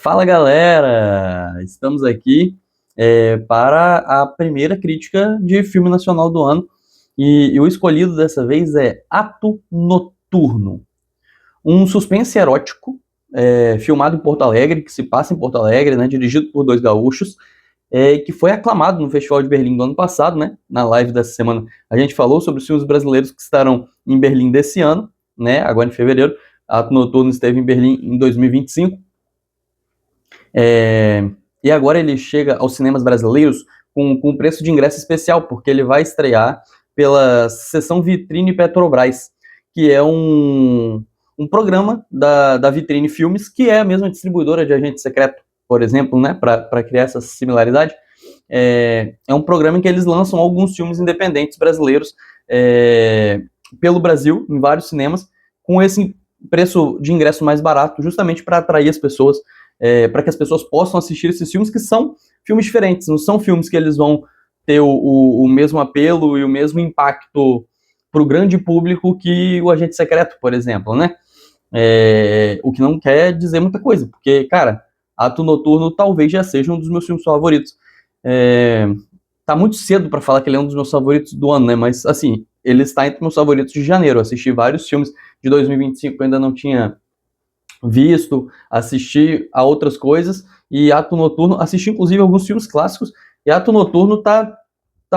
Fala galera, estamos aqui para a primeira crítica de filme nacional do ano e o escolhido dessa vez é Ato Noturno, um suspense erótico filmado em Porto Alegre, que se passa em Porto Alegre, né, dirigido por dois gaúchos, que foi aclamado no Festival de Berlim do ano passado, né, na live dessa semana. A gente falou sobre os filmes brasileiros que estarão em Berlim desse ano, né, agora em fevereiro. Ato Noturno esteve em Berlim em 2025. E agora ele chega aos cinemas brasileiros com preço de ingresso especial, porque ele vai estrear pela Sessão Vitrine Petrobras, que é um programa da Vitrine Filmes, que é a mesma distribuidora de Agente Secreto, por exemplo, né, para criar essa similaridade. É um programa em que eles lançam alguns filmes independentes brasileiros pelo Brasil, em vários cinemas, com esse preço de ingresso mais barato, justamente para atrair as pessoas, para que as pessoas possam assistir esses filmes, que são filmes diferentes, não são filmes que eles vão ter o mesmo apelo e o mesmo impacto para o grande público que o Agente Secreto, por exemplo, né? O que não quer dizer muita coisa, porque, cara, Ato Noturno talvez já seja um dos meus filmes favoritos. Tá muito cedo para falar que ele é um dos meus favoritos do ano, né? Mas, assim, ele está entre meus favoritos de janeiro. Eu assisti vários filmes de 2025 que eu ainda não tinha visto, assisti a outras coisas, e Ato Noturno, assisti inclusive alguns filmes clássicos, e Ato Noturno tá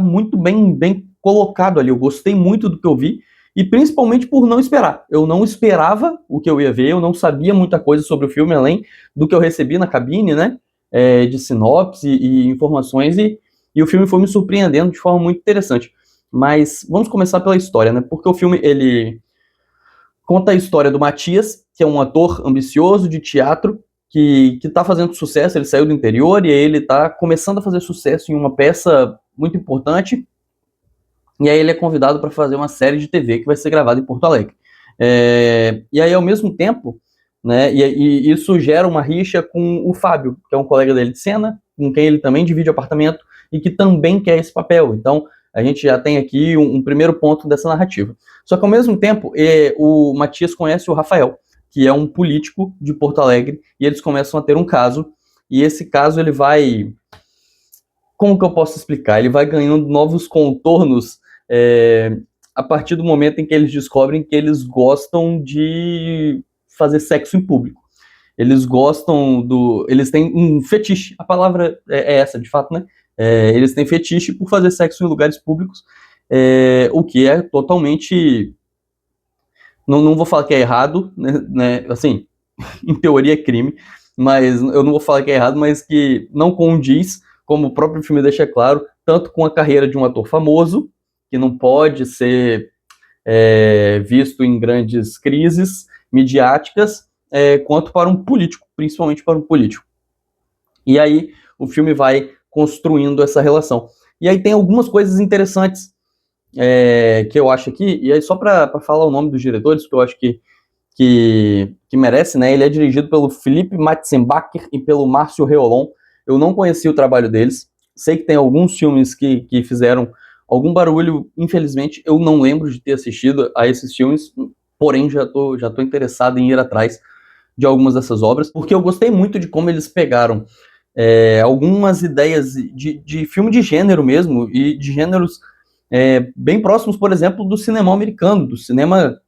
muito bem colocado ali. Eu gostei muito do que eu vi, e principalmente por não esperar. Eu não esperava o que eu ia ver, eu não sabia muita coisa sobre o filme, além do que eu recebi na cabine, né, de sinopse e informações, e o filme foi me surpreendendo de forma muito interessante. Mas vamos começar pela história, né, porque o filme, ele conta a história do Matias, que é um ator ambicioso de teatro, que está fazendo sucesso. Ele saiu do interior e aí ele está começando a fazer sucesso em uma peça muito importante, e aí ele é convidado para fazer uma série de TV que vai ser gravada em Porto Alegre. E aí, ao mesmo tempo, né, e isso gera uma rixa com o Fábio, que é um colega dele de cena, com quem ele também divide apartamento e que também quer esse papel. Então, a gente já tem aqui um primeiro ponto dessa narrativa. Só que, ao mesmo tempo, o Matias conhece o Rafael, que é um político de Porto Alegre, e eles começam a ter um caso, e esse caso ele vai... Como que eu posso explicar? Ele vai ganhando novos contornos a partir do momento em que eles descobrem que eles gostam de fazer sexo em público. Eles gostam do... Eles têm um fetiche, a palavra é essa, de fato, né? Eles têm fetiche por fazer sexo em lugares públicos, o que é totalmente... Não vou falar que é errado, né? Assim, em teoria é crime, mas eu não vou falar que é errado, mas que não condiz, como o próprio filme deixa claro, tanto com a carreira de um ator famoso, que não pode ser visto em grandes crises midiáticas, quanto para um político, principalmente para um político. E aí o filme vai construindo essa relação. E aí tem algumas coisas interessantes que eu acho aqui, e aí só para falar o nome dos diretores, que eu acho que merece, né? Ele é dirigido pelo Felipe Matzenbacher e pelo Márcio Reolon. Eu não conheci o trabalho deles, sei que tem alguns filmes que fizeram algum barulho. Infelizmente eu não lembro de ter assistido a esses filmes, porém já tô interessado em ir atrás de algumas dessas obras, porque eu gostei muito de como eles pegaram algumas ideias de filme de gênero mesmo, e de gêneros bem próximos, por exemplo, do cinema americano, do cinema...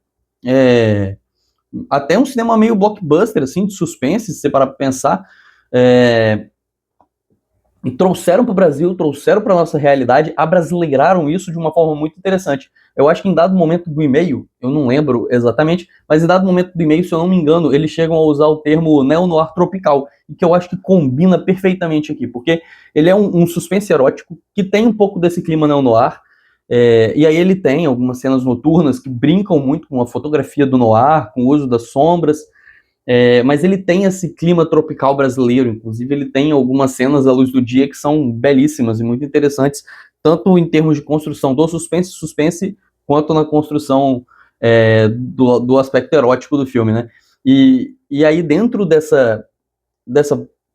até um cinema meio blockbuster, assim, de suspense, se você parar para pensar, e trouxeram para o Brasil, trouxeram para a nossa realidade, abrasileiraram isso de uma forma muito interessante. Eu acho que em dado momento do e-mail, eu não lembro exatamente, mas em dado momento do e-mail, se eu não me engano, eles chegam a usar o termo neo-noir tropical, e que eu acho que combina perfeitamente aqui, porque ele é um suspense erótico que tem um pouco desse clima neo-noir, e aí ele tem algumas cenas noturnas que brincam muito com a fotografia do noir, com o uso das sombras, mas ele tem esse clima tropical brasileiro. Inclusive ele tem algumas cenas à luz do dia que são belíssimas e muito interessantes, tanto em termos de construção do suspense, quanto na construção do aspecto erótico do filme, né? E aí dentro dessa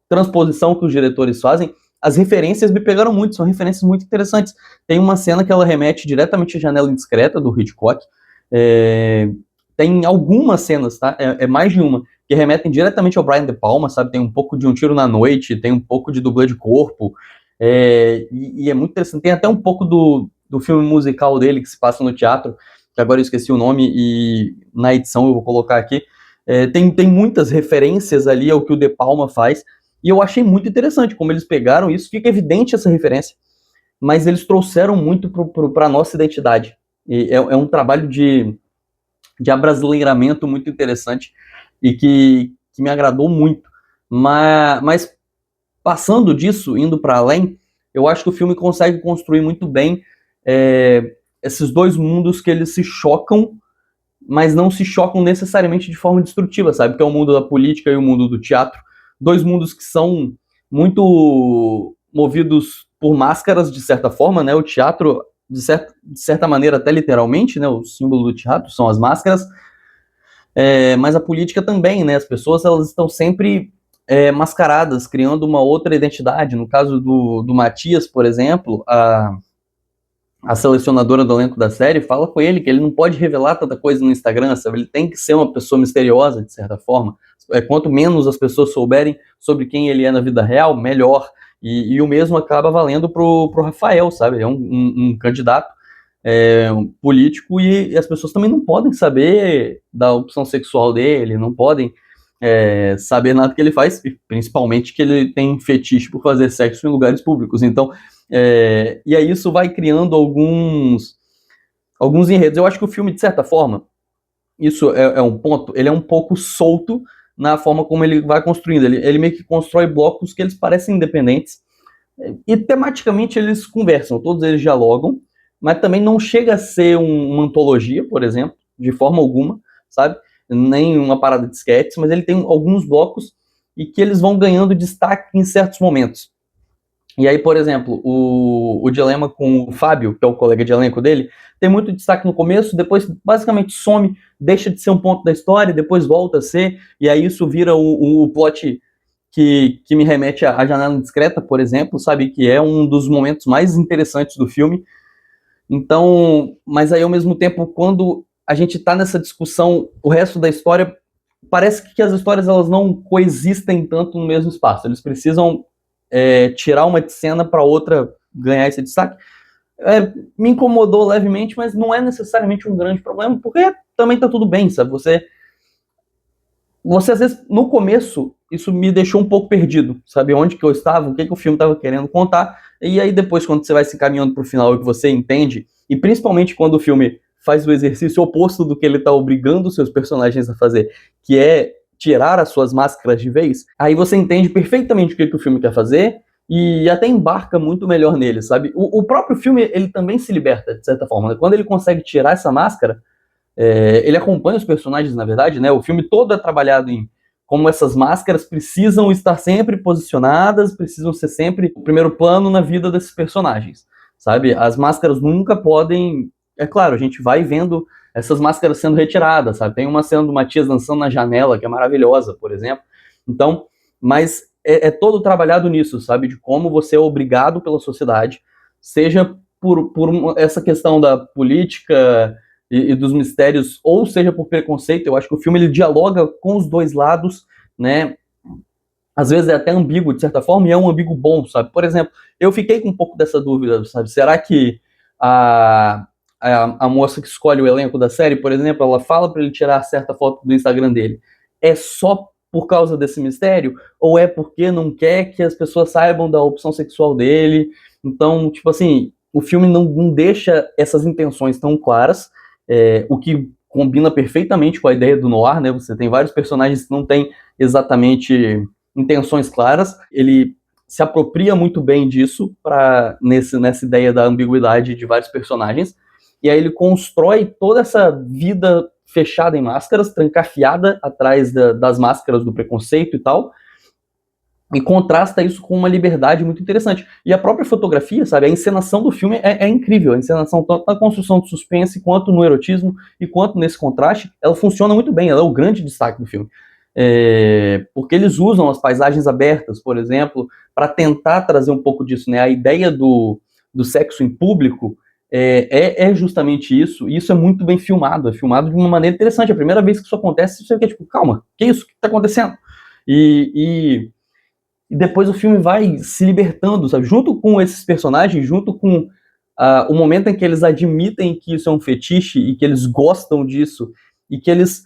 transposição que os diretores fazem, as referências me pegaram muito, são referências muito interessantes. Tem uma cena que ela remete diretamente à Janela Indiscreta, do Hitchcock, tem algumas cenas, tá? É mais de uma, que remetem diretamente ao Brian De Palma, sabe? Tem um pouco de Um Tiro na Noite, tem um pouco de Dublê de Corpo, e é muito interessante. Tem até um pouco do filme musical dele, que se passa no teatro, que agora eu esqueci o nome, e na edição eu vou colocar aqui. Tem muitas referências ali ao que o De Palma faz, e eu achei muito interessante como eles pegaram isso, fica evidente essa referência, mas eles trouxeram muito para a nossa identidade. E é um trabalho de abrasileiramento muito interessante e que me agradou muito. Mas passando disso, indo para além, eu acho que o filme consegue construir muito bem esses dois mundos que eles se chocam, mas não se chocam necessariamente de forma destrutiva, sabe? Que é o mundo da política e o mundo do teatro. Dois mundos que são muito movidos por máscaras, de certa forma, né? O teatro, de certa maneira, até literalmente, né? O símbolo do teatro são as máscaras, mas a política também, né? As pessoas, elas estão sempre mascaradas, criando uma outra identidade. No caso do Matias, por exemplo, a selecionadora do elenco da série fala com ele que ele não pode revelar tanta coisa no Instagram, sabe? Ele tem que ser uma pessoa misteriosa, de certa forma. Quanto menos as pessoas souberem sobre quem ele é na vida real, melhor. E o mesmo acaba valendo pro Rafael, sabe? Ele é um candidato um político e as pessoas também não podem saber da opção sexual dele, não podem saber nada que ele faz, principalmente que ele tem fetiche por fazer sexo em lugares públicos. Então, e aí isso vai criando alguns enredos. Eu acho que o filme, de certa forma, isso é um ponto, ele é um pouco solto na forma como ele vai construindo. Ele meio que constrói blocos que eles parecem independentes e tematicamente eles conversam, todos eles dialogam, mas também não chega a ser uma antologia, por exemplo, de forma alguma, sabe? Nem uma parada de sketches, mas ele tem alguns blocos e que eles vão ganhando destaque em certos momentos. E aí, por exemplo, o dilema com o Fábio, que é o colega de elenco dele, tem muito destaque no começo, depois basicamente some, deixa de ser um ponto da história, depois volta a ser, e aí isso vira o plot que me remete à Janela Indiscreta, por exemplo, sabe? Que é um dos momentos mais interessantes do filme. Então, mas aí ao mesmo tempo, quando a gente tá nessa discussão, o resto da história, parece que as histórias elas não coexistem tanto no mesmo espaço. Eles precisam tirar uma de cena para outra ganhar esse destaque. Me incomodou levemente, mas não é necessariamente um grande problema, porque também tá tudo bem, sabe? Você às vezes, no começo, isso me deixou um pouco perdido, sabe? Onde que eu estava, o que o filme estava querendo contar, e aí depois, quando você vai se encaminhando para o final e que você entende, e principalmente quando o filme faz o exercício oposto do que ele está obrigando os seus personagens a fazer, que é tirar as suas máscaras de vez, aí você entende perfeitamente o que o filme quer fazer, e até embarca muito melhor nele, sabe? O próprio filme, ele também se liberta, de certa forma, né? Quando ele consegue tirar essa máscara, ele acompanha os personagens, na verdade, né? O filme todo é trabalhado em como essas máscaras precisam estar sempre posicionadas, precisam ser sempre o primeiro plano na vida desses personagens, sabe? As máscaras nunca podem... É claro, a gente vai vendo essas máscaras sendo retiradas, sabe? Tem uma cena do Matias dançando na janela, que é maravilhosa, por exemplo. Então, mas todo trabalhado nisso, sabe? De como você é obrigado pela sociedade, seja por essa questão da política e dos mistérios, ou seja por preconceito. Eu acho que o filme ele dialoga com os dois lados, né? Às vezes é até ambíguo, de certa forma, e é um ambíguo bom, sabe? Por exemplo, eu fiquei com um pouco dessa dúvida, sabe? Será que a moça que escolhe o elenco da série, por exemplo, ela fala para ele tirar certa foto do Instagram dele, é só por causa desse mistério? Ou é porque não quer que as pessoas saibam da opção sexual dele? Então, tipo assim, o filme não deixa essas intenções tão claras, o que combina perfeitamente com a ideia do noir, né? Você tem vários personagens que não têm exatamente intenções claras. Ele se apropria muito bem disso nessa ideia da ambiguidade de vários personagens. E aí ele constrói toda essa vida fechada em máscaras, trancafiada atrás das máscaras do preconceito e tal, e contrasta isso com uma liberdade muito interessante. E a própria fotografia, sabe, a encenação do filme é incrível, a encenação tanto na construção do suspense, quanto no erotismo, e quanto nesse contraste, ela funciona muito bem, ela é o grande destaque do filme. Porque eles usam as paisagens abertas, por exemplo, para tentar trazer um pouco disso, né, a ideia do sexo em público, é justamente isso, e isso é muito bem filmado, é filmado de uma maneira interessante. A primeira vez que isso acontece, você fica tipo, calma, que isso? O que tá acontecendo? E depois o filme vai se libertando, sabe? Junto com esses personagens, junto com o momento em que eles admitem que isso é um fetiche e que eles gostam disso e que eles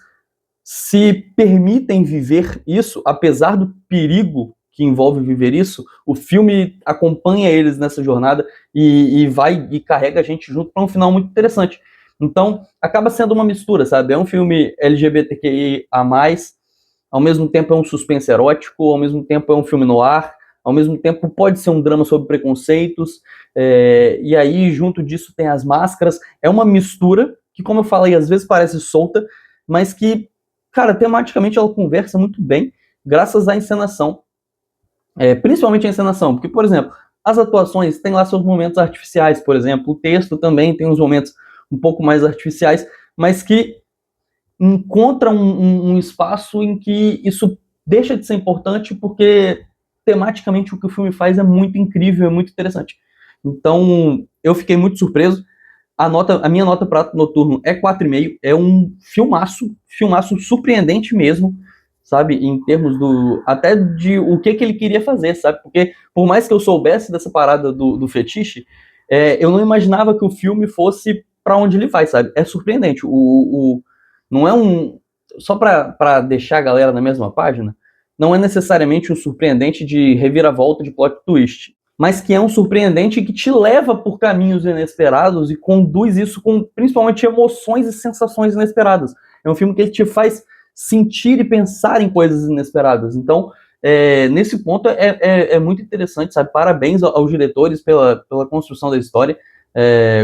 se permitem viver isso, apesar do perigo que envolve viver isso, o filme acompanha eles nessa jornada e carrega a gente junto para um final muito interessante. Então, acaba sendo uma mistura, sabe? É um filme LGBTQIA+, ao mesmo tempo é um suspense erótico, ao mesmo tempo é um filme noir, ao mesmo tempo pode ser um drama sobre preconceitos, e aí junto disso tem as máscaras. É uma mistura que, como eu falei, às vezes parece solta, mas que, cara, tematicamente ela conversa muito bem, graças à encenação, principalmente a encenação, porque, por exemplo, as atuações têm lá seus momentos artificiais, por exemplo, o texto também tem uns momentos um pouco mais artificiais, mas que encontra um espaço em que isso deixa de ser importante porque tematicamente o que o filme faz é muito incrível, é muito interessante. Então, eu fiquei muito surpreso. A minha nota para Ato Noturno é 4,5, é um filmaço surpreendente mesmo, sabe, em termos até de o que ele queria fazer, sabe, porque por mais que eu soubesse dessa parada do fetiche, eu não imaginava que o filme fosse para onde ele vai, sabe, é surpreendente, não é só para deixar a galera na mesma página, não é necessariamente um surpreendente de reviravolta de plot twist, mas que é um surpreendente que te leva por caminhos inesperados e conduz isso com principalmente emoções e sensações inesperadas. É um filme que te faz sentir e pensar em coisas inesperadas. Então, nesse ponto é muito interessante, sabe? Parabéns aos diretores pela construção da história.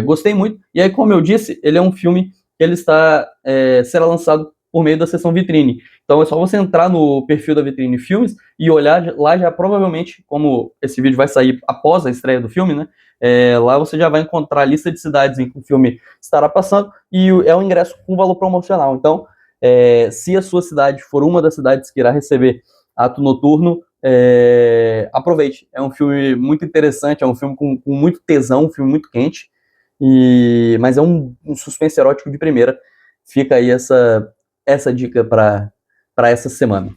Gostei muito. E aí, como eu disse, ele é um filme que ele será lançado por meio da seção vitrine. Então é só você entrar no perfil da Vitrine Filmes e olhar lá já provavelmente, como esse vídeo vai sair após a estreia do filme, né? Lá você já vai encontrar a lista de cidades em que o filme estará passando e é um ingresso com valor promocional. Então, se a sua cidade for uma das cidades que irá receber Ato Noturno, aproveite. É um filme muito interessante, é um filme com muito tesão, um filme muito quente, mas é um suspense erótico de primeira. Fica aí essa dica para essa semana.